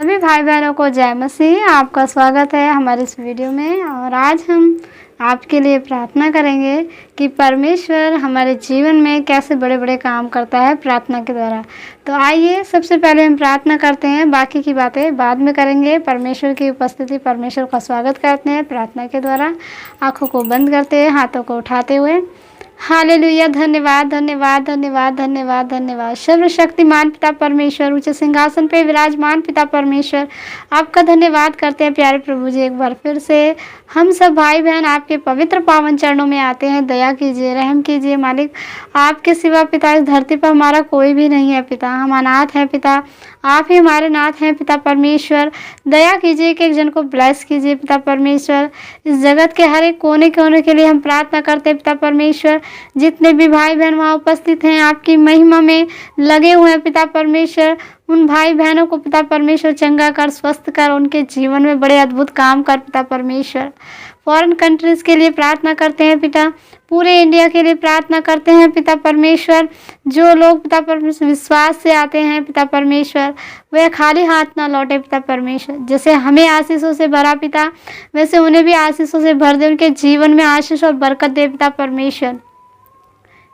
सभी भाई बहनों को जय मसीह। आपका स्वागत है हमारे इस वीडियो में। और आज हम आपके लिए प्रार्थना करेंगे कि परमेश्वर हमारे जीवन में कैसे बड़े बड़े काम करता है प्रार्थना के द्वारा। तो आइए सबसे पहले हम प्रार्थना करते हैं, बाकी की बातें बाद में करेंगे। परमेश्वर की उपस्थिति, परमेश्वर का स्वागत करते हैं प्रार्थना के द्वारा। आँखों को बंद करते हैं, हाथों को उठाते हुए। हालेलुया। धन्यवाद धन्यवाद धन्यवाद धन्यवाद धन्यवाद। सर्वशक्तिमान पिता परमेश्वर, ऊंचे सिंहासन पे विराजमान पिता परमेश्वर, आपका धन्यवाद करते हैं प्यारे प्रभु जी। एक बार फिर से हम सब भाई बहन आपके पवित्र पावन चरणों में आते हैं। दया कीजिए, रहम कीजिए मालिक। आपके सिवा पिता इस धरती पर हमारा कोई भी नहीं है पिता। हम अनाथ हैं पिता, आप ही हमारे नाथ हैं पिता परमेश्वर। दया कीजिए कि एक जन को ब्लेस कीजिए पिता परमेश्वर। इस जगत के हर एक कोने कोने के लिए हम प्रार्थना करते हैं पिता परमेश्वर। जितने भी भाई बहन वहाँ उपस्थित हैं, आपकी महिमा में लगे हुए हैं पिता परमेश्वर, उन भाई बहनों को पिता परमेश्वर चंगा कर, स्वस्थ कर, उनके जीवन में बड़े अद्भुत काम कर पिता परमेश्वर। फॉरेन कंट्रीज़ के लिए प्रार्थना करते हैं पिता, पूरे इंडिया के लिए प्रार्थना करते हैं पिता परमेश्वर। जो लोग पिता परमेश्वर विश्वास से आते हैं पिता परमेश्वर, वे खाली हाथ ना लौटे पिता परमेश्वर। जैसे हमें आशीषों से भरा पिता, वैसे उन्हें भी आशीषों से भर दे, उनके जीवन में आशीष और बरकत दे पिता परमेश्वर।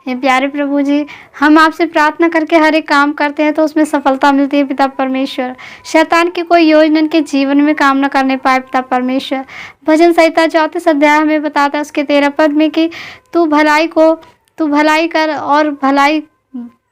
हे प्यारे प्रभु जी, हम आपसे प्रार्थना करके हर एक काम करते हैं तो उसमें सफलता मिलती है पिता परमेश्वर। शैतान की कोई योजना इनके जीवन में काम न करने पाए पिता परमेश्वर। भजन संहिता 34 अध्याय हमें बताता है उसके 13 पद में कि तू भलाई कर और भलाई,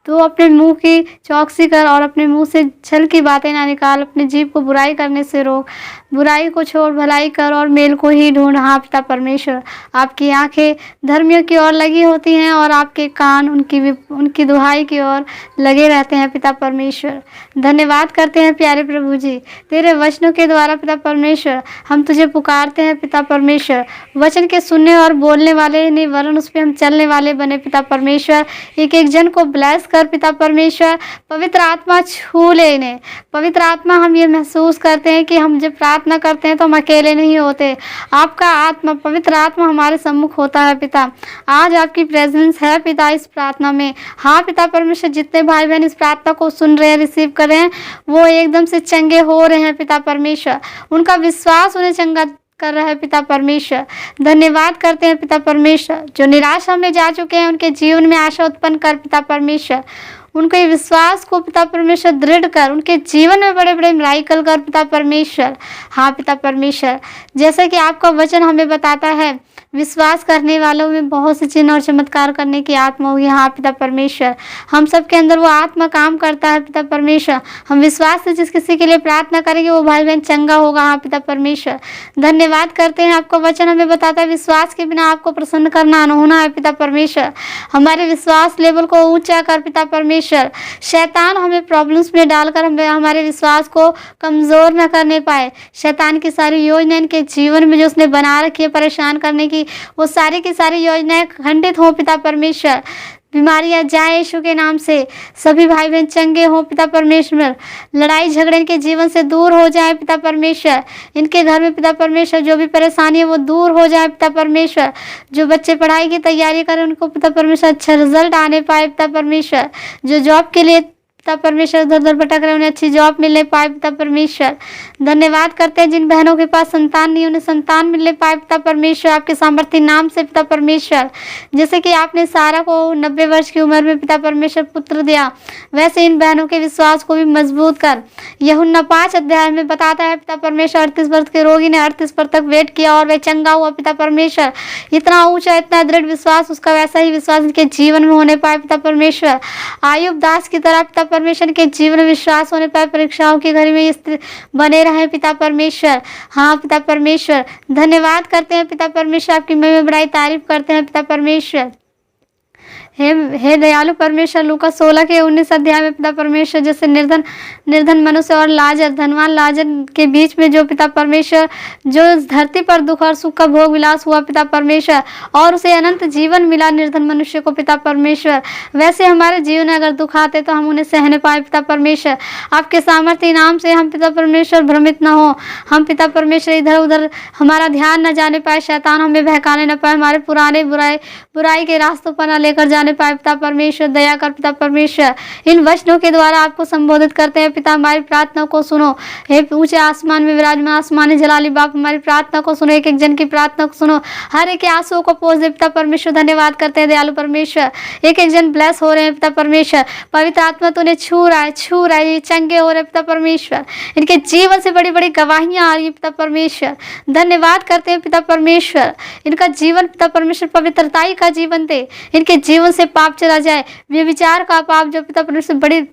तू अपने मुंह की चौकसी कर और अपने मुंह से छल की बातें ना निकाल। अपने जीभ को बुराई करने से रोक, बुराई को छोड़, भलाई कर और मेल को ही ढूंढ। हाँ पिता परमेश्वर, आपकी आंखें धर्मियों की ओर लगी होती हैं और आपके कान उनकी दुहाई की ओर लगे रहते हैं पिता परमेश्वर। धन्यवाद करते हैं प्यारे प्रभु जी, तेरे वचनों के द्वारा पिता परमेश्वर हम तुझे पुकारते हैं पिता परमेश्वर। वचन के सुनने और बोलने वाले नहीं, वरन उस पर हम चलने वाले बने पिता परमेश्वर। एक एक जन को ब्लेस कर पिता परमेश्वर। पवित्र आत्मा छू ले इन्हें। पवित्र आत्मा, हम ये महसूस करते हैं कि हम जब प्रार्थना करते हैं तो हम अकेले नहीं होते। आपका आत्मा, पवित्र आत्मा हमारे सम्मुख होता है पिता। आज आपकी प्रेजेंस है पिता इस प्रार्थना में। हाँ पिता परमेश्वर, जितने भाई बहन इस प्रार्थना को सुन रहे हैं, रिसीव कर रहे हैं, वो एकदम से चंगे हो रहे हैं पिता परमेश्वर। उनका विश्वास उन्हें चंगा कर रहा है पिता परमेश्वर। धन्यवाद करते हैं पिता परमेश्वर। जो निराशा में जा चुके हैं, उनके जीवन में आशा उत्पन्न कर पिता परमेश्वर। उनके विश्वास को पिता परमेश्वर दृढ़ कर, उनके जीवन में बड़े बड़े मिराकल कर पिता परमेश्वर। हाँ पिता परमेश्वर, जैसे कि आपका वचन हमें बताता है, विश्वास करने वालों में बहुत से चिन्ह और चमत्कार करने की आत्मा होगी। हाँ पिता परमेश्वर, हम सब के अंदर वो आत्मा काम करता है पिता परमेश्वर। हम विश्वास से जिस किसी के लिए प्रार्थना करेंगे वो भाई बहन चंगा होगा। हाँ पिता परमेश्वर, धन्यवाद करते हैं। आपका वचन हमें बताता है, विश्वास के बिना आपको प्रसन्न करना अनहोना है पिता परमेश्वर। हमारे विश्वास लेवल को ऊंचा कर पिता परमेश्वर। शैतान हमें प्रॉब्लम्स में डालकर हमारे विश्वास को कमज़ोर न करने पाए। शैतान की सारी योजना इनके जीवन में जो उसने बना रखी है परेशान करने की, वो सारी की सारी योजनाएं खंडित हो पिता परमेश्वर। बीमारियां जाए यीशु के नाम से। सभी भाई बहन चंगे हों पिता परमेश्वर। लड़ाई झगड़े इनके जीवन से दूर हो जाए पिता परमेश्वर। इनके घर में पिता परमेश्वर जो भी परेशानी है वो दूर हो जाए पिता परमेश्वर। जो बच्चे पढ़ाई की तैयारी करें, उनको पिता परमेश्वर अच्छा रिजल्ट आने पाए पिता परमेश्वर। जो जॉब के लिए पिता परमेश्वर उधर उधर भटक रहे, उन्हें अच्छी जॉब मिलने पाए पिता परमेश्वर। धन्यवाद करते हैं जिन बहनों के पास संतान नहीं, उन्हें संतान मिलने पाए पिता परमेश्वर, आपके सामर्थ्य नाम से पिता परमेश्वर। जैसे कि आपने सारा को 90 वर्ष की उम्र में पिता परमेश्वर पुत्र दिया, वैसे इन बहनों के विश्वास को भी मजबूत कर। यूहन्ना 5 अध्याय में बताता है पिता परमेश्वर, 38 वर्ष के रोगी ने 38 वर्ष तक वेट किया और वह चंगा हुआ पिता परमेश्वर। इतना ऊंचा, इतना दृढ़ विश्वास, उसका वैसा ही विश्वास इनके जीवन में होने पाए पिता परमेश्वर। आयुब दास की तरह पिता परमेश्वर के जीवन में विश्वास होने पाए, परीक्षाओं की घड़ी में ये बने रहे पिता परमेश्वर। हाँ पिता परमेश्वर, धन्यवाद करते हैं पिता परमेश्वर। आपकी महिमा बड़ाई तारीफ करते हैं पिता परमेश्वर। हे दयालु परमेश्वर, लूका 16 के 19 अध्याय में पिता परमेश्वर, जैसे निर्धन मनुष्य और लाजर, धनवान लाजर के बीच में जो पिता परमेश्वर, जो इस धरती पर दुख और सुख का भोग विलास हुआ पिता परमेश्वर, और उसे अनंत जीवन मिला निर्धन मनुष्य को पिता परमेश्वर, वैसे हमारे जीवन में अगर दुख आते तो हम उन्हें सहने पाए पिता परमेश्वर। आपके सामर्थ्य नाम से हम पिता परमेश्वर भ्रमित न हो। हम पिता परमेश्वर इधर उधर हमारा ध्यान न जाने पाए, शैतान हमें बहकाने न पाए, हमारे पुराने बुराई के रास्तों पर न लेकर जाने जाने पाए पिता परमेश्वर, दया कर पिता परमेश्वर। इन वचनों के द्वारा आपको संबोधित करते हैं पिता, हमारी प्रार्थना को सुनो। हे ऊंचे आसमान में विराजमान आसमानी जलाली बाप, हमारी प्रार्थना को सुनो, एक एक जन की प्रार्थना को सुनो, हर एक के आंसुओं को पोंछ दे पिता परमेश्वर। धन्यवाद करते हैं दयालु परमेश्वर, एक एक जन ब्लेस हो रहे हैं पिता परमेश्वर। पवित्र आत्मा तूने छू रहा है, ये चंगे हो रहे हैं पिता परमेश्वर। इनके जीवन से बड़ी बड़ी गवाहियां आ रही है पिता परमेश्वर। धन्यवाद करते हैं पिता परमेश्वर, इनका जीवन पिता परमेश्वर पवित्रताई का जीवन दे, इनके जीवन से पाप चला जाए, व्यभिचार का पाप जो पिता परमेश्वर बड़ी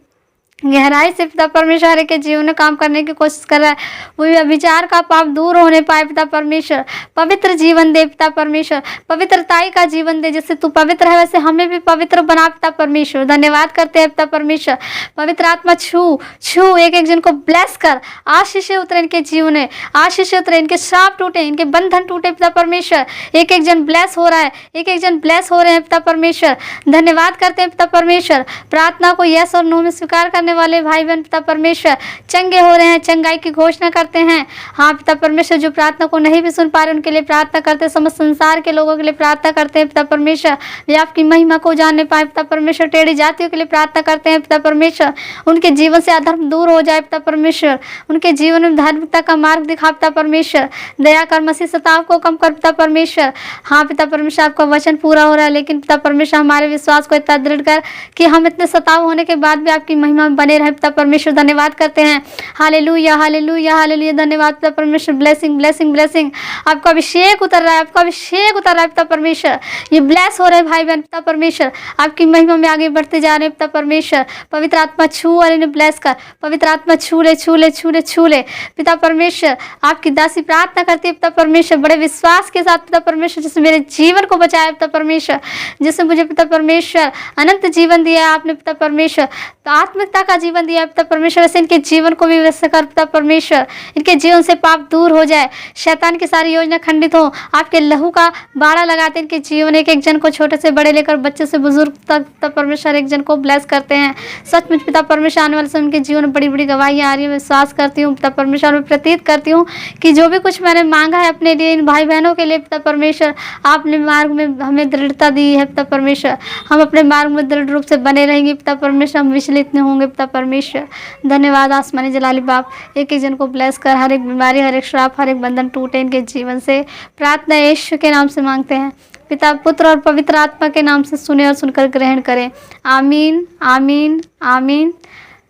गहराई से पिता परमेश्वर हर एक के जीवन में काम करने की कोशिश कर रहा है, वो विचार का पाप दूर होने पाए पिता परमेश्वर। पवित्र जीवन दे पिता परमेश्वर, पवित्रताई का जीवन दे, जैसे तू पवित्र है वैसे हमें भी पवित्र बना पिता परमेश्वर। धन्यवाद करते हैं पिता परमेश्वर। पवित्र आत्मा छू छू एक एक जन को ब्लेस कर, आशीष उतरे इनके जीवन में, आशीष उतरे, इनके श्राप टूटे, इनके बंधन टूटे पिता परमेश्वर। एक एक जन ब्लेस हो रहा है, एक एक जन ब्लेस हो रहे हैं पिता परमेश्वर। धन्यवाद करते हैं पिता परमेश्वर। प्रार्थना को यस और नो में स्वीकार करने वाले भाई बहन पिता परमेश्वर चंगे हो रहे हैं, चंगाई की घोषणा करते हैं। हाँ पिता परमेश्वर, जो प्रार्थना को नहीं भी सुन पा रहे उनके लिए प्रार्थना करते हैं, समस्त संसार के लोगों के लिए प्रार्थना करते हैं पिता परमेश्वर, वे आपकी महिमा को जानने पाए पिता परमेश्वर। टेढ़ी जातियों के लिए प्रार्थना करते हैं पिता परमेश्वर, उनके जीवन से अधर्म दूर हो जाए पिता परमेश्वर, उनके जीवन में धार्मिकता का मार्ग दिखा पिता परमेश्वर। दया कर, मसीह सताव को कम कर पिता परमेश्वर। हाँ पिता परमेश्वर, आपका वचन पूरा हो रहा है, लेकिन पिता परमेश्वर हमारे विश्वास को इतना दृढ़ कर कि हम इतने सताव होने के बाद भी आपकी महिमा में बने रहे पिता परमेश्वर। धन्यवाद करते हैं, हालेलुया हालेलुया हालेलुया। धन्यवाद पिता परमेश्वर। ब्लेसिंग ब्लेसिंग ब्लेसिंग, आपका अभिषेक उतर रहा है, आपका अभिषेक उतर रहा है पिता परमेश्वर। ये ब्लेस हो रहे भाई बहन पिता परमेश्वर, आपकी महिमा में आगे बढ़ते जा रहे हैं पिता परमेश्वर। पवित्र आत्मा छू और इन्हें ब्लेस कर, पवित्र आत्मा छू ले छू ले छू ले छू ले पिता परमेश्वर। आपकी दासी प्रार्थना करती है पिता परमेश्वर, बड़े विश्वास के साथ पिता परमेश्वर, जिसने मेरे जीवन को बचाया पिता परमेश्वर, जिसने मुझे पिता परमेश्वर अनंत जीवन दिया है आपने पिता परमेश्वर, तो आत्मिकता का जीवन दिया पिता परमेश्वर, वैसे इनके जीवन को भी वैसे कर पिता परमेश्वर। इनके जीवन से पाप दूर हो जाए, शैतान की सारी योजना खंडित हो, आपके लहू का बाड़ा लगाते इनके जीवन, एक एक जन को छोटे से बड़े लेकर बच्चे से बुजुर्ग तक पिता परमेश्वर एक जन को ब्लेस करते हैं। सचमुच पिता परमेश्वर, आने वाले समय उनके जीवन में बड़ी बड़ी गवाहियाँ आ रही है। विश्वास करती हूँ पिता परमेश्वर, मैं प्रतीत करती हूँ कि जो भी कुछ मैंने मांगा है अपने लिए, इन भाई बहनों के लिए पिता परमेश्वर, आपने मार्ग में हमें दृढ़ता दी है पिता परमेश्वर। हम अपने मार्ग में दृढ़ रूप से बने रहेंगे पिता परमेश्वर, हम विचलित नहीं होंगे पिता परमेश्वर। धन्यवाद आसमानी जलाली बाप, एक एक जन को ब्लेस कर, हर एक बीमारी, हर एक श्राप, हर एक बंधन टूटे इनके जीवन से। प्रार्थना यीशु के नाम से मांगते हैं, पिता पुत्र और पवित्र आत्मा के नाम से सुने और सुनकर ग्रहण करें। आमीन आमीन आमीन।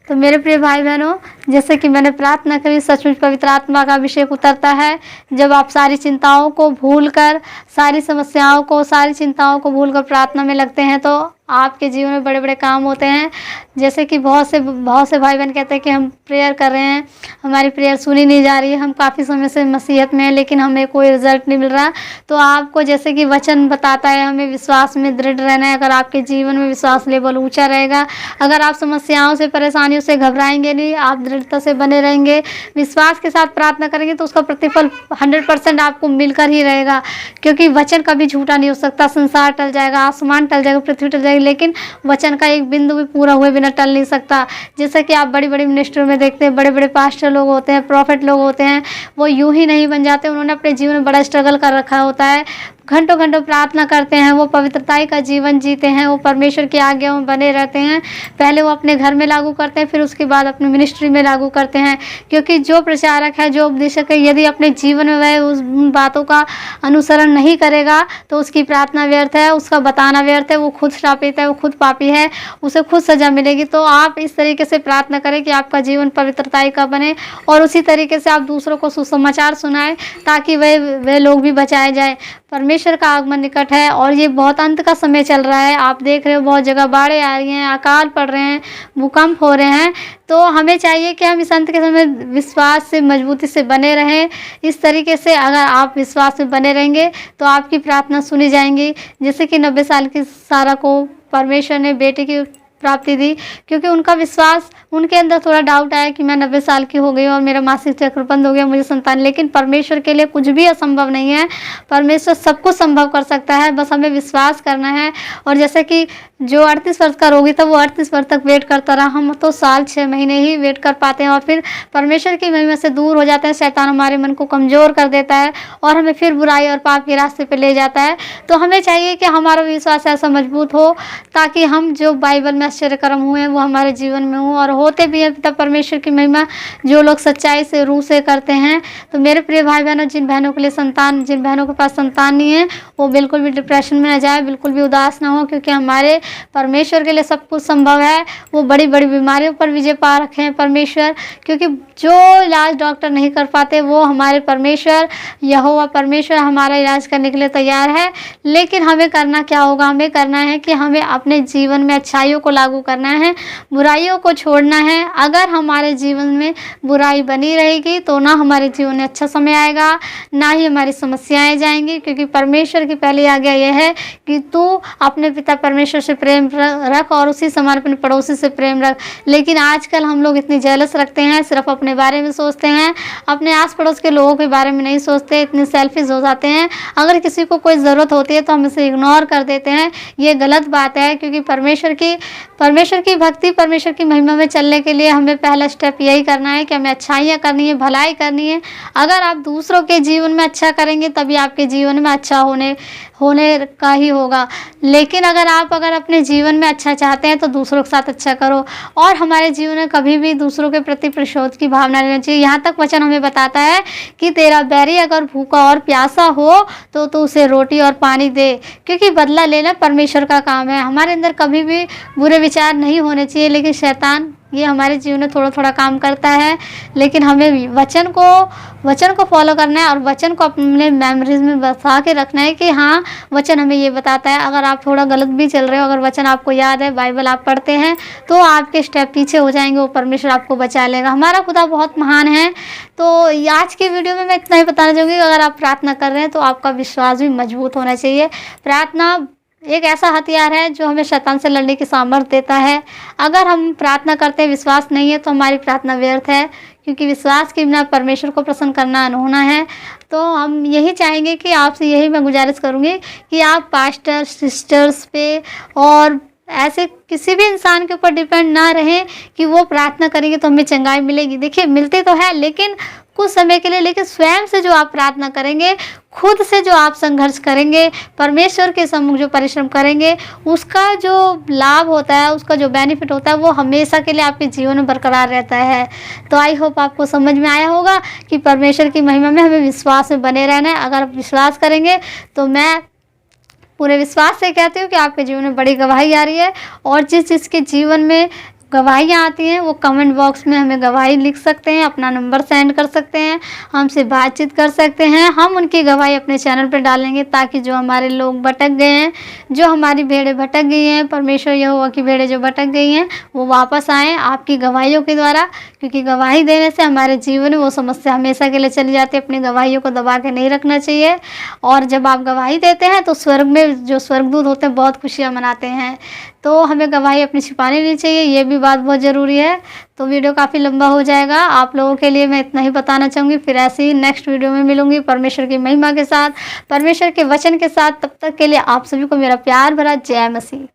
तो मेरे प्रिय भाई बहनों, जैसे कि मैंने प्रार्थना करी, सचमुच पवित्र आत्मा का अभिषेक उतरता है जब आप सारी चिंताओं को भूलकर, सारी समस्याओं को, सारी चिंताओं को भूलकर प्रार्थना में लगते हैं, तो आपके जीवन में बड़े बड़े काम होते हैं। जैसे कि बहुत से भाई बहन कहते हैं कि हम प्रेयर कर रहे हैं, हमारी प्रेयर सुनी नहीं जा रही है, हम काफ़ी समय से मसीहत में हैं लेकिन हमें कोई रिजल्ट नहीं मिल रहा। तो आपको जैसे कि वचन बताता है, हमें विश्वास में दृढ़ रहना है। अगर आपके जीवन में विश्वास लेवल ऊंचा रहेगा, अगर आप समस्याओं से, परेशानियों से घबराएंगे नहीं, आप दृढ़ता से बने रहेंगे, विश्वास के साथ प्रार्थना करेंगे, तो उसका प्रतिफल 100% आपको मिलकर ही रहेगा। क्योंकि वचन कभी झूठा नहीं हो सकता। संसार टल जाएगा, आसमान टल जाएगा, पृथ्वी टल जाएगी, लेकिन वचन का एक बिंदु भी पूरा हुए बिना टल नहीं सकता। जैसे कि आप बड़ी बड़ी मिनिस्ट्री में देखते हैं, बड़े बड़े पास्टर लोग होते हैं, प्रॉफिट लोग होते हैं, वो यूं ही नहीं बन जाते, उन्होंने अपने जीवन में बड़ा स्ट्रगल कर रखा होता है, घंटों घंटों प्रार्थना करते हैं, वो पवित्रताई का जीवन जीते हैं, वो परमेश्वर की आज्ञा में बने रहते हैं। पहले वो अपने घर में लागू करते हैं, फिर उसके बाद अपनी मिनिस्ट्री में लागू करते हैं। क्योंकि जो प्रचारक है, जो उपदेशक है, यदि अपने जीवन में वह उन बातों का अनुसरण नहीं करेगा तो उसकी प्रार्थना व्यर्थ है, उसका बताना व्यर्थ है, वो खुद श्रापित है, वो खुद पापी है, उसे खुद सजा मिलेगी। तो आप इस तरीके से प्रार्थना करें कि आपका जीवन पवित्रताई का बने, और उसी तरीके से आप दूसरों को सुसमाचार सुनाएं ताकि वे लोग भी बचाए जाए। परमेश्वर का आगमन निकट है और ये बहुत अंत का समय चल रहा है। आप देख रहे हो बहुत जगह बाढ़ें आ रही हैं, अकाल पड़ रहे हैं, भूकंप हो रहे हैं। तो हमें चाहिए कि हम इस अंत के समय विश्वास से, मजबूती से बने रहें। इस तरीके से अगर आप विश्वास में बने रहेंगे तो आपकी प्रार्थना सुनी जाएंगी। जैसे कि 90 साल की सारा को परमेश्वर ने बेटे की प्राप्ति दी, क्योंकि उनका विश्वास उनके अंदर थोड़ा डाउट आया कि मैं 90 साल की हो गई और मेरा मासिक चक्र बंद हो गया, मुझे संतान, लेकिन परमेश्वर के लिए कुछ भी असंभव नहीं है। परमेश्वर सब कुछ संभव कर सकता है, बस हमें विश्वास करना है। और जैसे कि जो 38 वर्ष का रोगी था वो 38 वर्ष तक वेट करता रहा, हम तो साल 6 महीने ही वेट कर पाते हैं और फिर परमेश्वर की महिमा से दूर हो जाते हैं। शैतान हमारे मन को कमज़ोर कर देता है और हमें फिर बुराई और पाप के रास्ते पे ले जाता है। तो हमें चाहिए कि हमारा विश्वास ऐसा मजबूत हो ताकि हम जो बाइबल में आश्चर्यकर्म हुए हैं वो हमारे जीवन में हो और होते भी हैं। पिता परमेश्वर की महिमा जो लोग सच्चाई से रूह से करते हैं। तो मेरे प्रिय भाई बहनों, जिन बहनों के लिए संतान, जिन बहनों के पास संतान नहीं है, वो बिल्कुल भी डिप्रेशन में न जाए, बिल्कुल भी उदास ना हो, क्योंकि हमारे परमेश्वर के लिए सब कुछ संभव है। वो बड़ी बड़ी बीमारियों पर विजय पा रखे हैं परमेश्वर, क्योंकि जो इलाज डॉक्टर नहीं कर पाते वो हमारे परमेश्वर यहोवा परमेश्वर हमारा इलाज करने के लिए तैयार है। लेकिन हमें करना क्या होगा? हमें करना है कि हमें अपने जीवन में अच्छाइयों को लागू करना है, बुराइयों को छोड़ना है। अगर हमारे जीवन में बुराई बनी रहेगी तो ना हमारे जीवन में अच्छा समय आएगा, ना ही हमारी समस्याएं जाएंगी, क्योंकि परमेश्वर की पहली आज्ञा यह है कि तू अपने पिता परमेश्वर से प्रेम रख और उसी समान अपने पड़ोसी से प्रेम रख। लेकिन आजकल हम लोग इतनी जेलस रखते हैं, सिर्फ अपने बारे में सोचते हैं, अपने आस पड़ोस के लोगों के बारे में नहीं सोचते, इतने सेल्फिश हो जाते हैं। अगर किसी को कोई ज़रूरत होती है तो हम इसे इग्नोर कर देते हैं। ये गलत बात है, क्योंकि परमेश्वर की भक्ति, परमेश्वर की महिमा में चलने के लिए हमें पहला स्टेप यही करना है कि हमें अच्छाइयाँ करनी है, भलाई करनी है। अगर आप दूसरों के जीवन में अच्छा करेंगे तभी आपके जीवन में अच्छा होने का ही होगा। लेकिन अगर अपने जीवन में अच्छा चाहते हैं तो दूसरों के साथ अच्छा करो। और हमारे जीवन में कभी भी दूसरों के प्रति प्रतिशोध की भावना रहनी चाहिए। यहाँ तक वचन हमें बताता है कि तेरा बैरी अगर भूखा और प्यासा हो तो तू उसे रोटी और पानी दे, क्योंकि बदला लेना परमेश्वर का काम है। हमारे अंदर कभी भी बुरे विचार नहीं होने चाहिए, लेकिन शैतान ये हमारे जीवन में थोड़ा थोड़ा काम करता है। लेकिन हमें वचन को फॉलो करना है और वचन को अपने मेमोरीज में बसा के रखना है कि हाँ, वचन हमें ये बताता है। अगर आप थोड़ा गलत भी चल रहे हो, अगर वचन आपको याद है, बाइबल आप पढ़ते हैं, तो आपके स्टेप पीछे हो जाएंगे, वो परमेश्वर आपको बचा लेगा। हमारा खुदा बहुत महान है। तो आज की वीडियो में मैं इतना ही बताना चाहूँगी, अगर आप प्रार्थना कर रहे हैं तो आपका विश्वास भी मजबूत होना चाहिए। प्रार्थना एक ऐसा हथियार है जो हमें शैतान से लड़ने की सामर्थ्य देता है। अगर हम प्रार्थना करते हैं, विश्वास नहीं है, तो हमारी प्रार्थना व्यर्थ है, क्योंकि विश्वास के बिना परमेश्वर को प्रसन्न करना अनहोना है। तो हम यही चाहेंगे कि आपसे यही मैं गुजारिश करूँगी कि आप पास्टर, सिस्टर्स पे और ऐसे किसी भी इंसान के ऊपर डिपेंड ना रहें कि वो प्रार्थना करेंगे तो हमें चंगाई मिलेगी। देखिए, मिलती तो है लेकिन कुछ समय के लिए, लेकिन स्वयं से जो आप प्रार्थना करेंगे, खुद से जो आप संघर्ष करेंगे, परमेश्वर के सम्मुख जो परिश्रम करेंगे, उसका जो लाभ होता है, उसका जो बेनिफिट होता है, वो हमेशा के लिए आपके जीवन में बरकरार रहता है। तो आई होप आपको समझ में आया होगा कि परमेश्वर की महिमा में हमें विश्वास में बने रहना है। अगर आप विश्वास करेंगे तो मैं पूरे विश्वास से कहती हूँ कि आपके जीवन में बड़ी गवाही आ रही है। और जिस जिसके जीवन में गवाहियाँ आती हैं वो कमेंट बॉक्स में हमें गवाही लिख सकते हैं, अपना नंबर सेंड कर सकते हैं, हमसे बातचीत कर सकते हैं। हम उनकी गवाही अपने चैनल पर डालेंगे ताकि जो हमारे लोग भटक गए हैं, जो हमारी भेड़ें भटक गई हैं, परमेश्वर यहोवा की भेड़ें जो भटक गई हैं, वो वापस आएँ आपकी गवाहियों के द्वारा। क्योंकि गवाही देने से हमारे जीवन में वो समस्या हमेशा के लिए चली जाती है। अपनी गवाहियों को दबा के नहीं रखना चाहिए। और जब आप गवाही देते हैं तो स्वर्ग में जो स्वर्गदूत होते हैं बहुत खुशियाँ मनाते हैं। तो हमें गवाही अपनी छिपानी नहीं चाहिए, ये भी बात बहुत ज़रूरी है। तो वीडियो काफ़ी लंबा हो जाएगा, आप लोगों के लिए मैं इतना ही बताना चाहूँगी। फिर ऐसे ही नेक्स्ट वीडियो में मिलूंगी परमेश्वर की महिमा के साथ, परमेश्वर के वचन के साथ। तब तक के लिए आप सभी को मेरा प्यार भरा जय मसीह।